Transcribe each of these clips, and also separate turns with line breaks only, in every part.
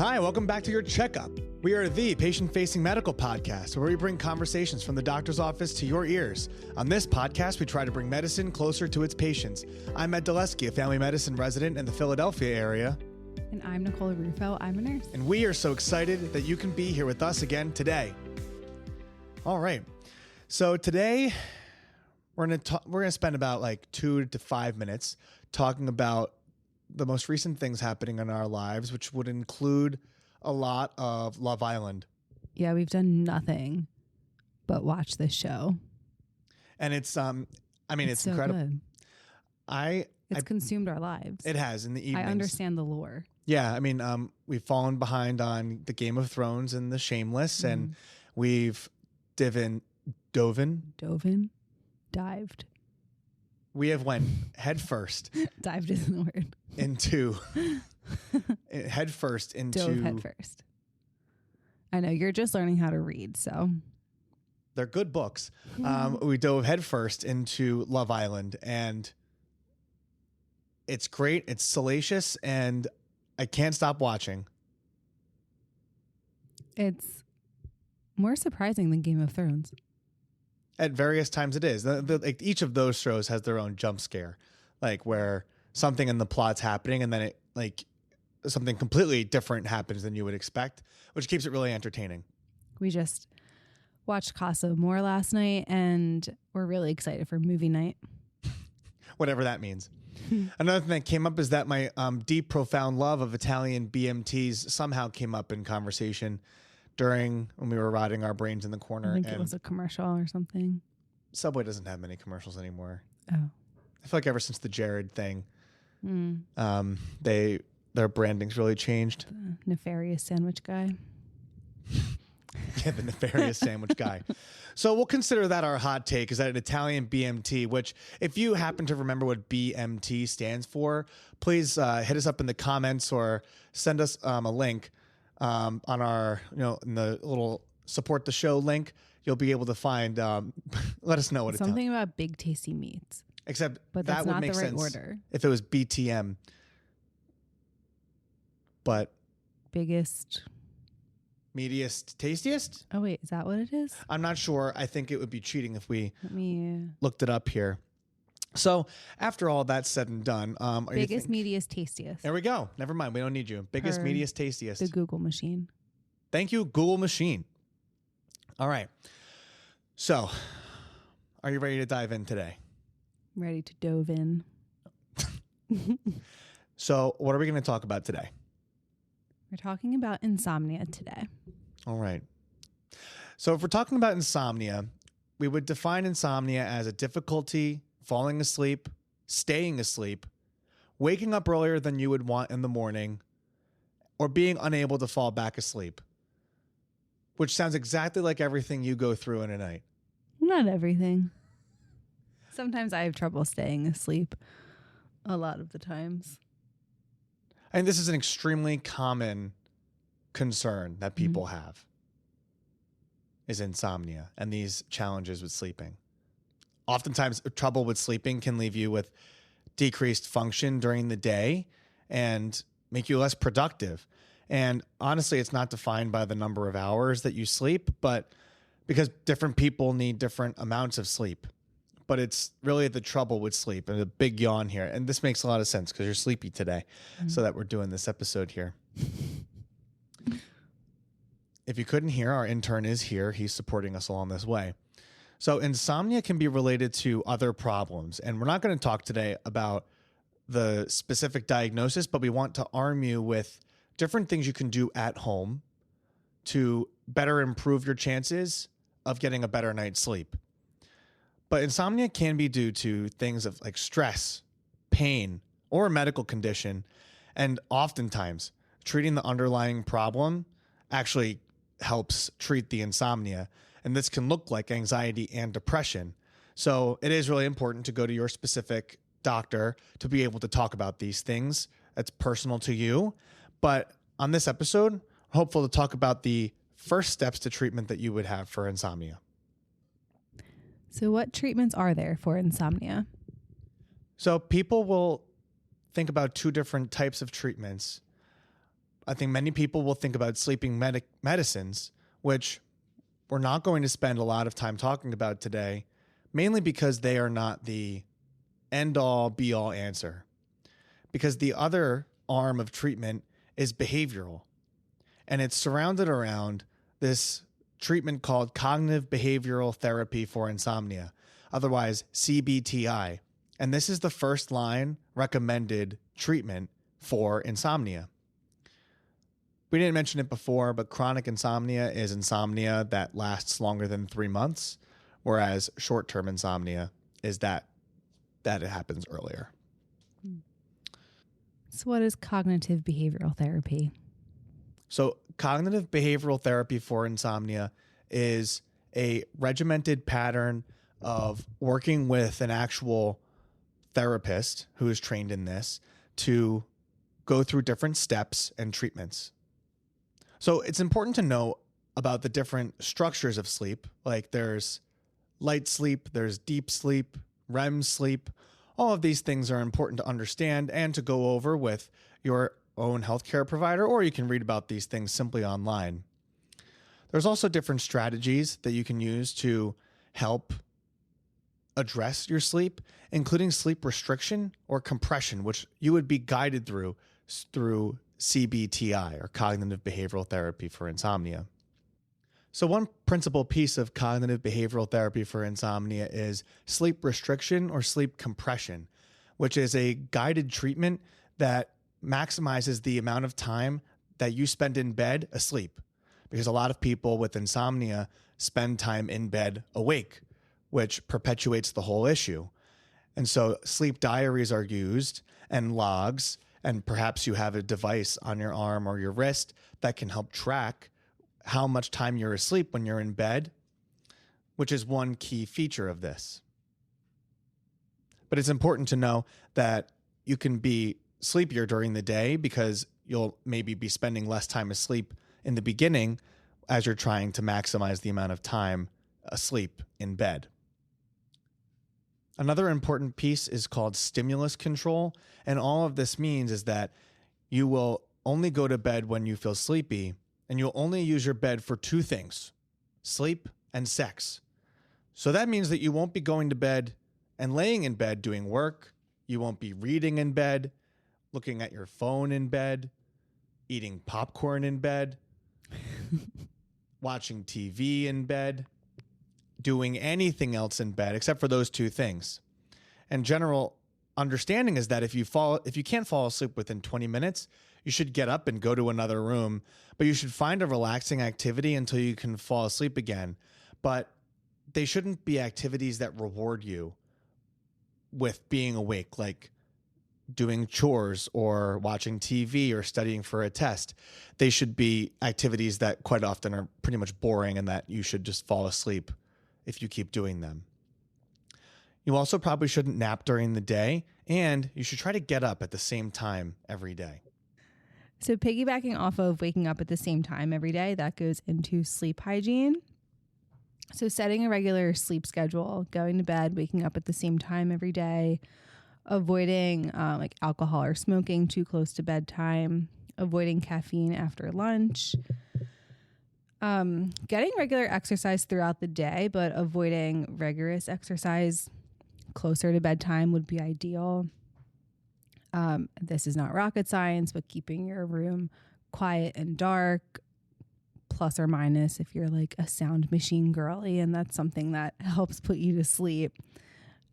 Hi, welcome back to Your Checkup. We are the patient-facing medical podcast where we bring conversations from the doctor's office to your ears. On this podcast, we try to bring medicine closer to its patients. I'm Ed Dulesky, a family medicine resident in the Philadelphia area.
And I'm Nicole Rufo. I'm a nurse.
And we are so excited that you can be here with us again today. All right. So today, we're going to spend about 2 to 5 minutes talking about the most recent things happening in our lives, which would include a lot of Love Island.
Yeah, we've done nothing but watch this show.
And it's so incredible.
Good. It's consumed our lives.
It has in the evenings.
I understand the lore.
Yeah, we've fallen behind on the Game of Thrones and the Shameless, and we've dived. We have went head first.
Dived isn't the word.
Head first into.
Dove head first. I know you're just learning how to read, so.
They're good books.
Yeah.
We dove head first into Love Island, and it's great. It's salacious, and I can't stop watching.
It's more surprising than Game of Thrones.
At various times it is. Each of those shows has their own jump scare, where something in the plot's happening and then something completely different happens than you would expect, which keeps it really entertaining.
We just watched Casa Amor last night, and we're really excited for movie night.
Whatever that means. Another thing that came up is that my deep, profound love of Italian BMTs somehow came up in conversation when we were rotting our brains in the corner.
I think it was a commercial or something.
Subway doesn't have many commercials anymore.
Oh.
I feel like ever since the Jared thing, their branding's really changed.
The nefarious sandwich guy.
Yeah, the nefarious sandwich guy. So we'll consider that our hot take, is that an Italian BMT, which if you happen to remember what BMT stands for, please hit us up in the comments or send us a link on our, in the little support the show link. You'll be able to find, let us know what it's
something about big tasty meats.
Except
but
that
that's
would
not
make
the right
sense
order.
If it was BTM. But
biggest,
meatiest, tastiest?
Oh wait, is that what it is?
I'm not sure. I think it would be cheating if we looked it up here. So after all that's said and done,
biggest, meatiest, tastiest.
There we go. Never mind. We don't need you. Biggest, meatiest, tastiest.
The Google machine.
Thank you, Google machine. All right. So, are you ready to dive in today?
Ready to dove in.
So, what are we going to talk about today?
We're talking about insomnia today.
All right. So, if we're talking about insomnia, we would define insomnia as a difficulty falling asleep, staying asleep, waking up earlier than you would want in the morning, or being unable to fall back asleep, which sounds exactly like everything you go through in a night.
Not everything. Sometimes I have trouble staying asleep. A lot of the times.
And this is an extremely common concern that people have, is insomnia and these challenges with sleeping. Oftentimes, trouble with sleeping can leave you with decreased function during the day and make you less productive. And honestly, it's not defined by the number of hours that you sleep, but because different people need different amounts of sleep. But it's really the trouble with sleep, and a big yawn here. And this makes a lot of sense because you're sleepy today, so that we're doing this episode here. If you couldn't hear, our intern is here. He's supporting us along this way. So insomnia can be related to other problems. And we're not going to talk today about the specific diagnosis, but we want to arm you with different things you can do at home to better improve your chances of getting a better night's sleep. But insomnia can be due to things of stress, pain, or a medical condition. And oftentimes, treating the underlying problem actually helps treat the insomnia. And this can look like anxiety and depression. So it is really important to go to your specific doctor to be able to talk about these things. That's personal to you. But on this episode, I'm hopeful to talk about the first steps to treatment that you would have for insomnia.
So what treatments are there for insomnia?
So people will think about two different types of treatments. I think many people will think about sleeping medicines, which we're not going to spend a lot of time talking about today, mainly because they are not the end-all, be-all answer. Because the other arm of treatment is behavioral, and it's surrounded around this treatment called cognitive behavioral therapy for insomnia, otherwise CBT-I. And this is the first line recommended treatment for insomnia. We didn't mention it before, but chronic insomnia is insomnia that lasts longer than 3 months, whereas short-term insomnia is that it happens earlier.
So what is cognitive behavioral therapy?
So cognitive behavioral therapy for insomnia is a regimented pattern of working with an actual therapist who is trained in this to go through different steps and treatments. So it's important to know about the different structures of sleep. Like there's light sleep, there's deep sleep, REM sleep. All of these things are important to understand and to go over with your own healthcare provider, or you can read about these things simply online. There's also different strategies that you can use to help address your sleep, including sleep restriction or compression, which you would be guided through CBT-I, or cognitive behavioral therapy for insomnia. So one principal piece of cognitive behavioral therapy for insomnia is sleep restriction or sleep compression, which is a guided treatment that maximizes the amount of time that you spend in bed asleep. Because a lot of people with insomnia spend time in bed awake, which perpetuates the whole issue. And so sleep diaries are used and logs, and perhaps you have a device on your arm or your wrist that can help track how much time you're asleep when you're in bed, which is one key feature of this. But it's important to know that you can be sleepier during the day because you'll maybe be spending less time asleep in the beginning as you're trying to maximize the amount of time asleep in bed. Another important piece is called stimulus control, and all of this means is that you will only go to bed when you feel sleepy, and you'll only use your bed for 2 things, sleep and sex. So that means that you won't be going to bed and laying in bed doing work. You won't be reading in bed, looking at your phone in bed, eating popcorn in bed, watching TV in bed, doing anything else in bed except for those 2 things. And general understanding is that if you can't fall asleep within 20 minutes, you should get up and go to another room, but you should find a relaxing activity until you can fall asleep again. But they shouldn't be activities that reward you with being awake, like doing chores or watching TV or studying for a test. They should be activities that quite often are pretty much boring and that you should just fall asleep if you keep doing them. You also probably shouldn't nap during the day, and you should try to get up at the same time every day.
So piggybacking off of waking up at the same time every day, that goes into sleep hygiene. So setting a regular sleep schedule, going to bed, waking up at the same time every day, avoiding like alcohol or smoking too close to bedtime, avoiding caffeine after lunch, getting regular exercise throughout the day, but avoiding rigorous exercise closer to bedtime would be ideal. This is not rocket science, but keeping your room quiet and dark, plus or minus if you're like a sound machine girly, and that's something that helps put you to sleep.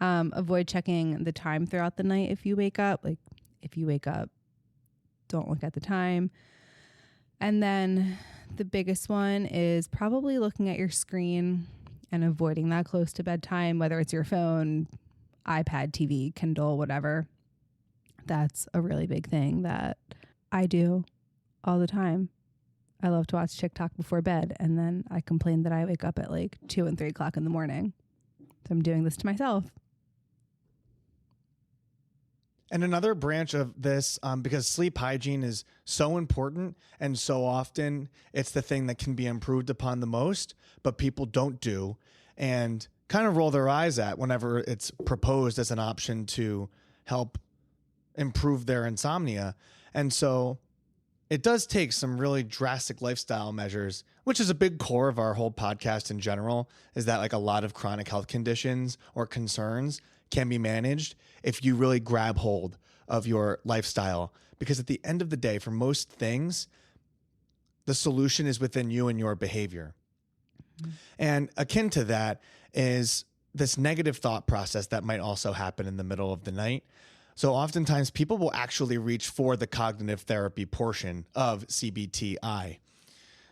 Avoid checking the time throughout the night if you wake up. Like if you wake up, don't look at the time. And then the biggest one is probably looking at your screen and avoiding that close to bedtime, whether it's your phone, iPad, TV, Kindle, whatever. That's a really big thing that I do all the time. I love to watch TikTok before bed, and then I complain that I wake up at like 2 and 3 o'clock in the morning. So I'm doing this to myself.
And another branch of this, because sleep hygiene is so important and so often it's the thing that can be improved upon the most, but people don't do and kind of roll their eyes at whenever it's proposed as an option to help improve their insomnia. And so it does take some really drastic lifestyle measures, which is a big core of our whole podcast in general, is that like a lot of chronic health conditions or concerns can be managed if you really grab hold of your lifestyle. Because at the end of the day, for most things, the solution is within you and your behavior. And akin to that is this negative thought process that might also happen in the middle of the night. So oftentimes people will actually reach for the cognitive therapy portion of CBT-I.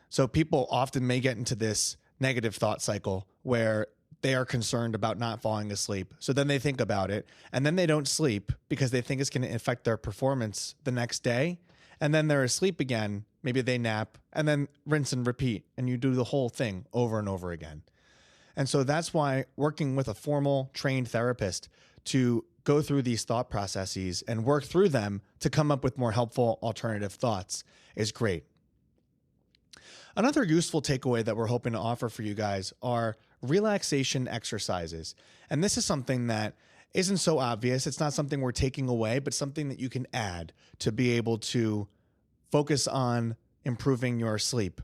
So people often may get into this negative thought cycle where they are concerned about not falling asleep. So then they think about it and then they don't sleep because they think it's going to affect their performance the next day. And then they're asleep again. Maybe they nap and then rinse and repeat. And you do the whole thing over and over again. And so that's why working with a formal trained therapist to go through these thought processes and work through them to come up with more helpful alternative thoughts is great. Another useful takeaway that we're hoping to offer for you guys are relaxation exercises. And this is something that isn't so obvious. It's not something we're taking away, but something that you can add to be able to focus on improving your sleep.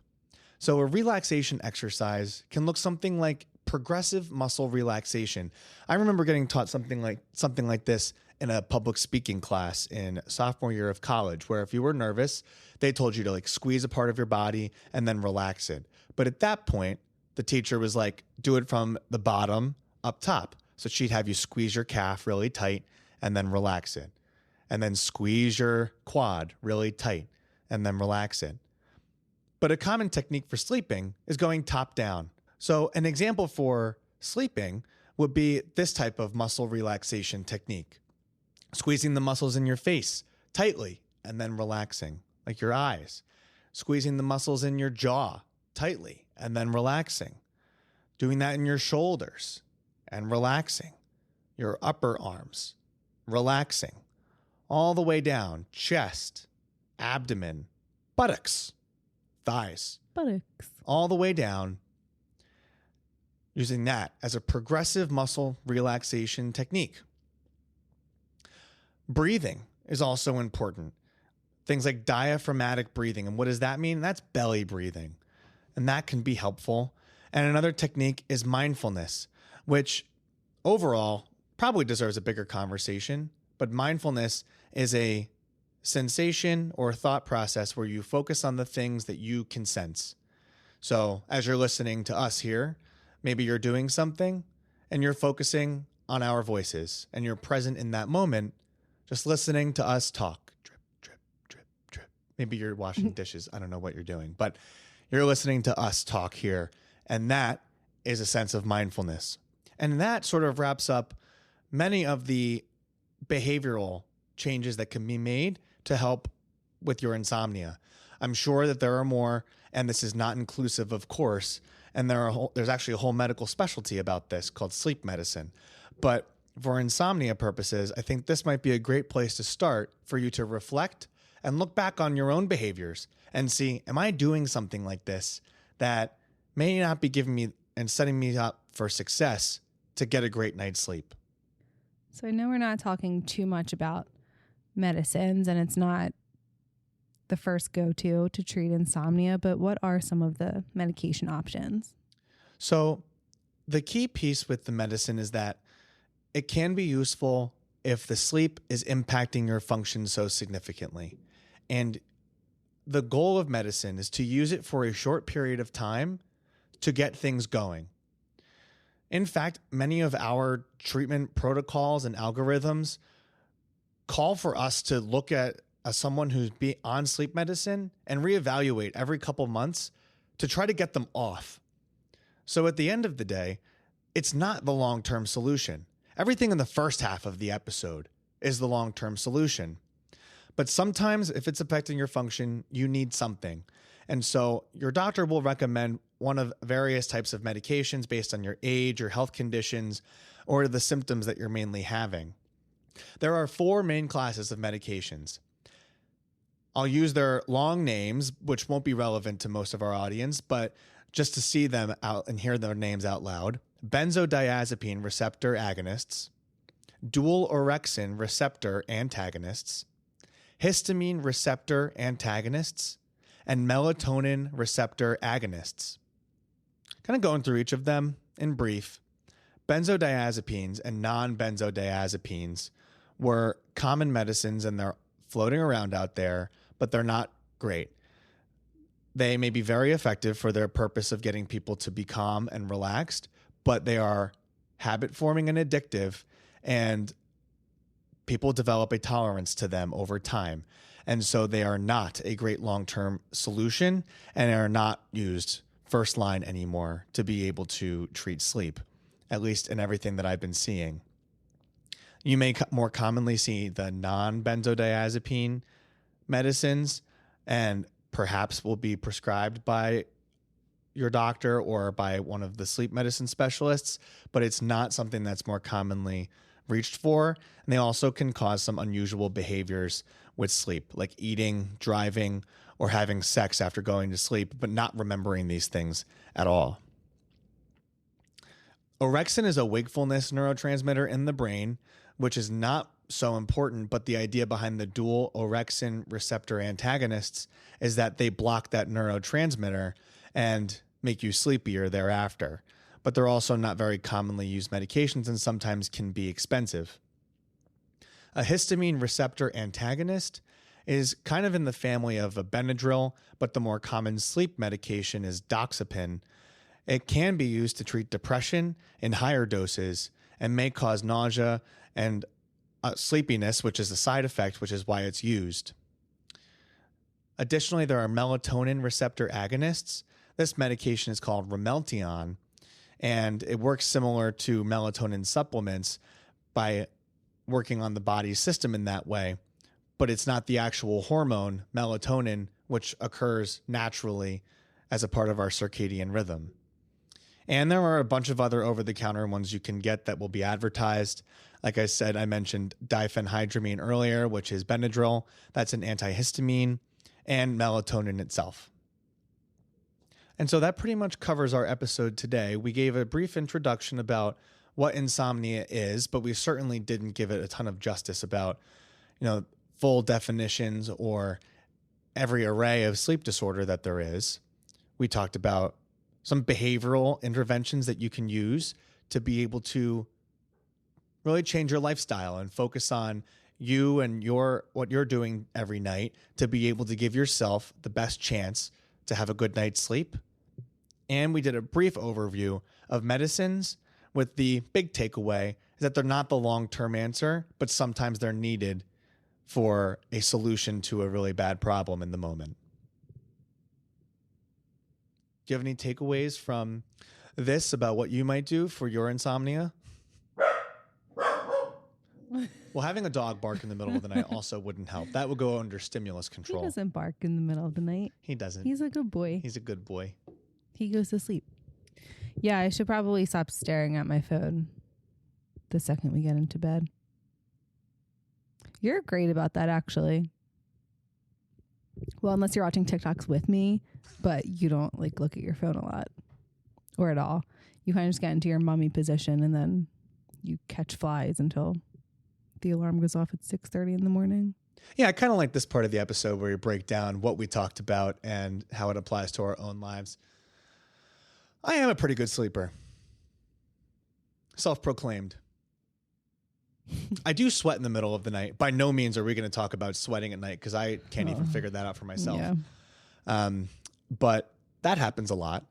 So a relaxation exercise can look something like progressive muscle relaxation. I remember getting taught something like this in a public speaking class in sophomore year of college, where if you were nervous, they told you to like squeeze a part of your body and then relax it. But at that point, the teacher was like, do it from the bottom up top. So she'd have you squeeze your calf really tight and then relax it. And then squeeze your quad really tight and then relax it. But a common technique for sleeping is going top down. So an example for sleeping would be this type of muscle relaxation technique. Squeezing the muscles in your face tightly and then relaxing, like your eyes. Squeezing the muscles in your jaw tightly and then relaxing. Doing that in your shoulders and relaxing. Your upper arms, relaxing. All the way down, chest, abdomen, buttocks, thighs.
Buttocks.
All the way down, using that as a progressive muscle relaxation technique. Breathing is also important. Things like diaphragmatic breathing. And what does that mean? That's belly breathing. And that can be helpful. And another technique is mindfulness, which overall probably deserves a bigger conversation. But mindfulness is a sensation or thought process where you focus on the things that you can sense. So as you're listening to us here, maybe you're doing something and you're focusing on our voices and you're present in that moment, just listening to us talk. Drip, drip, drip, drip. Maybe you're washing dishes. I don't know what you're doing, but you're listening to us talk here. And that is a sense of mindfulness. And that sort of wraps up many of the behavioral changes that can be made to help with your insomnia. I'm sure that there are more, and this is not inclusive, of course. And there's actually a whole medical specialty about this called sleep medicine. But for insomnia purposes, I think this might be a great place to start for you to reflect and look back on your own behaviors and see, am I doing something like this that may not be giving me and setting me up for success to get a great night's sleep?
So I know we're not talking too much about medicines, and it's not the first go-to to treat insomnia, but what are some of the medication options?
So the key piece with the medicine is that it can be useful if the sleep is impacting your function so significantly. And the goal of medicine is to use it for a short period of time to get things going. In fact, many of our treatment protocols and algorithms call for us to look at someone who's on sleep medicine and reevaluate every couple months to try to get them off. So at the end of the day, it's not the long-term solution. Everything in the first half of the episode is the long-term solution. But sometimes if it's affecting your function, you need something. And so your doctor will recommend one of various types of medications based on your age, your health conditions, or the symptoms that you're mainly having. There are 4 main classes of medications. I'll use their long names, which won't be relevant to most of our audience, but just to see them out and hear their names out loud. Benzodiazepine receptor agonists, dual orexin receptor antagonists, histamine receptor antagonists, and melatonin receptor agonists. Kind of going through each of them in brief. Benzodiazepines and non-benzodiazepines were common medicines, and they're floating around out there, but they're not great. They may be very effective for their purpose of getting people to be calm and relaxed, but they are habit forming and addictive, and people develop a tolerance to them over time. And so they are not a great long-term solution and are not used first line anymore to be able to treat sleep, at least in everything that I've been seeing. You may more commonly see the non-benzodiazepine medicines, and perhaps will be prescribed by your doctor or by one of the sleep medicine specialists, but it's not something that's more commonly reached for. And they also can cause some unusual behaviors with sleep, like eating, driving, or having sex after going to sleep, but not remembering these things at all. Orexin is a wakefulness neurotransmitter in the brain, which is not so important, but the idea behind the dual orexin receptor antagonists is that they block that neurotransmitter and make you sleepier thereafter. But they're also not very commonly used medications and sometimes can be expensive. A histamine receptor antagonist is kind of in the family of a Benadryl, but the more common sleep medication is doxepin. It can be used to treat depression in higher doses and may cause nausea and sleepiness, which is a side effect, which is why it's used. Additionally, there are melatonin receptor agonists. This medication is called Ramelteon, and it works similar to melatonin supplements by working on the body's system in that way, but it's not the actual hormone, melatonin, which occurs naturally as a part of our circadian rhythm. And there are a bunch of other over-the-counter ones you can get that will be advertised. Like I said, I mentioned diphenhydramine earlier, which is Benadryl. That's an antihistamine, and melatonin itself. And so that pretty much covers our episode today. We gave a brief introduction about what insomnia is, but we certainly didn't give it a ton of justice about, full definitions or every array of sleep disorder that there is. We talked about some behavioral interventions that you can use to be able to really change your lifestyle and focus on you and what you're doing every night to be able to give yourself the best chance to have a good night's sleep. And we did a brief overview of medicines with the big takeaway is that they're not the long-term answer, but sometimes they're needed for a solution to a really bad problem in the moment. Do you have any takeaways from this about what you might do for your insomnia? Well, having a dog bark in the middle of the night also wouldn't help. That would go under stimulus control.
He doesn't bark in the middle of the night.
He doesn't.
He's a good boy.
He's a good boy.
He goes to sleep. Yeah, I should probably stop staring at my phone the second we get into bed. You're great about that, actually. Well, unless you're watching TikToks with me, but you don't look at your phone a lot or at all. You kind of just get into your mommy position and then you catch flies until the alarm goes off at 6:30 in the morning.
Yeah, I kind of like this part of the episode where we break down what we talked about and how it applies to our own lives. I am a pretty good sleeper. Self-proclaimed. I do sweat in the middle of the night. By no means are we going to talk about sweating at night because I can't even figure that out for myself.
Yeah.
But that happens a lot.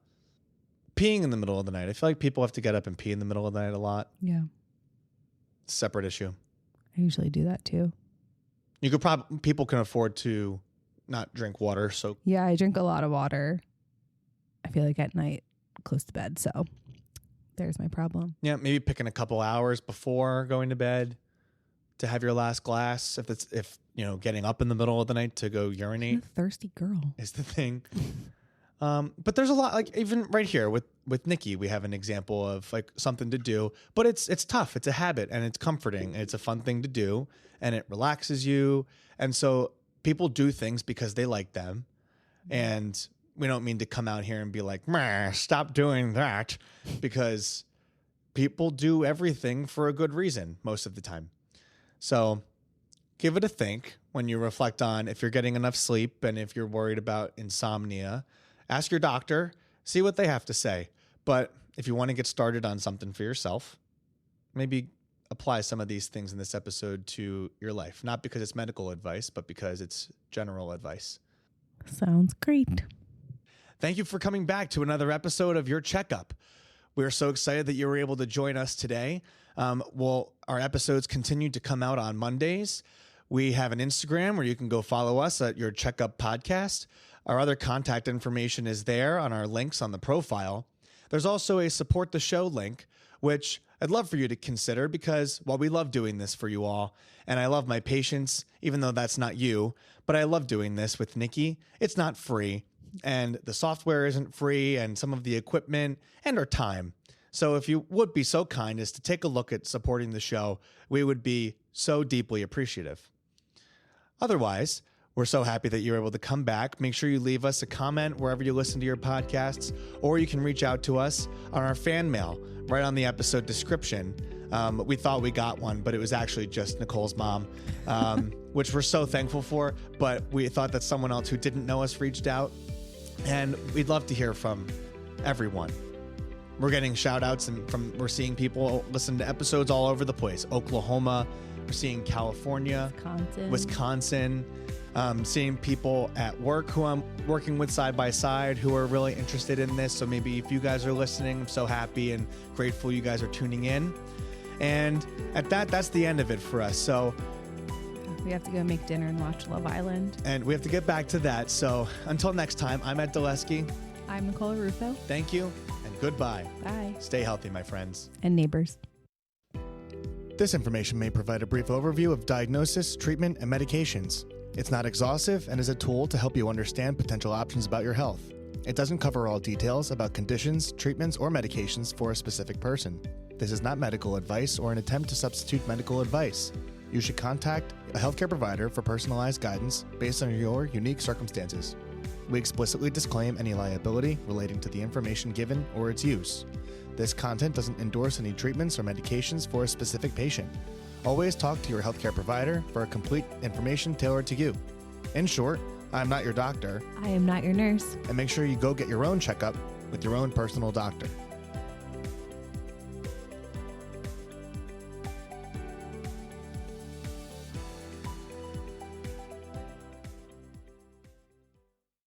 Peeing in the middle of the night. I feel like people have to get up and pee in the middle of the night a lot.
Yeah.
Separate issue.
I usually do that too.
People can afford to not drink water. So
yeah, I drink a lot of water. I feel like at night, close to bed. So there's my problem.
Yeah, maybe picking a couple hours before going to bed to have your last glass. If getting up in the middle of the night to go urinate.
You're a thirsty girl
is the thing. But there's a lot, even right here with Nikki, we have an example of something to do, but it's tough. It's a habit and it's comforting and it's a fun thing to do and it relaxes you. And so people do things because they like them. And we don't mean to come out here and be like, stop doing that, because people do everything for a good reason most of the time. So give it a think when you reflect on if you're getting enough sleep and if you're worried about insomnia. Ask your doctor, see what they have to say. But if you want to get started on something for yourself, maybe apply some of these things in this episode to your life. Not because it's medical advice, but because it's general advice.
Sounds great.
Thank you for coming back to another episode of Your Checkup. We're so excited that you were able to join us today. Our episodes continue to come out on Mondays. We have an Instagram where you can go follow us at Your Checkup Podcast. Our other contact information is there on our links on the profile. There's also a support the show link, which I'd love for you to consider because, while we love doing this for you all, and I love my patients, even though that's not you, but I love doing this with Nikki, it's not free. And the software isn't free, and some of the equipment and our time. So if you would be so kind as to take a look at supporting the show, we would be so deeply appreciative. Otherwise, we're so happy that you're able to come back. Make sure you leave us a comment wherever you listen to your podcasts, or you can reach out to us on our fan mail right on the episode description. We thought we got one, but it was actually just Nicole's mom, which we're so thankful for. But we thought that someone else who didn't know us reached out, and we'd love to hear from everyone. We're getting shout outs and we're seeing people listen to episodes all over the place. Oklahoma, we're seeing California, Wisconsin, seeing people at work who I'm working with side by side who are really interested in this. So maybe if you guys are listening, I'm so happy and grateful you guys are tuning in. And at that's the end of it for us. So
we have to go make dinner and watch Love Island.
And we have to get back to that. So until next time, I'm Ed Dulesky.
I'm Nicole Rufo.
Thank you and goodbye.
Bye.
Stay healthy, my friends.
And neighbors.
This information may provide a brief overview of diagnosis, treatment, and medications. It's not exhaustive and is a tool to help you understand potential options about your health. It doesn't cover all details about conditions, treatments, or medications for a specific person. This is not medical advice or an attempt to substitute medical advice. You should contact a healthcare provider for personalized guidance based on your unique circumstances. We explicitly disclaim any liability relating to the information given or its use. This content doesn't endorse any treatments or medications for a specific patient. Always talk to your healthcare provider for a complete information tailored to you. In short, I'm not your doctor.
I am not your nurse.
And make sure you go get your own checkup with your own personal doctor.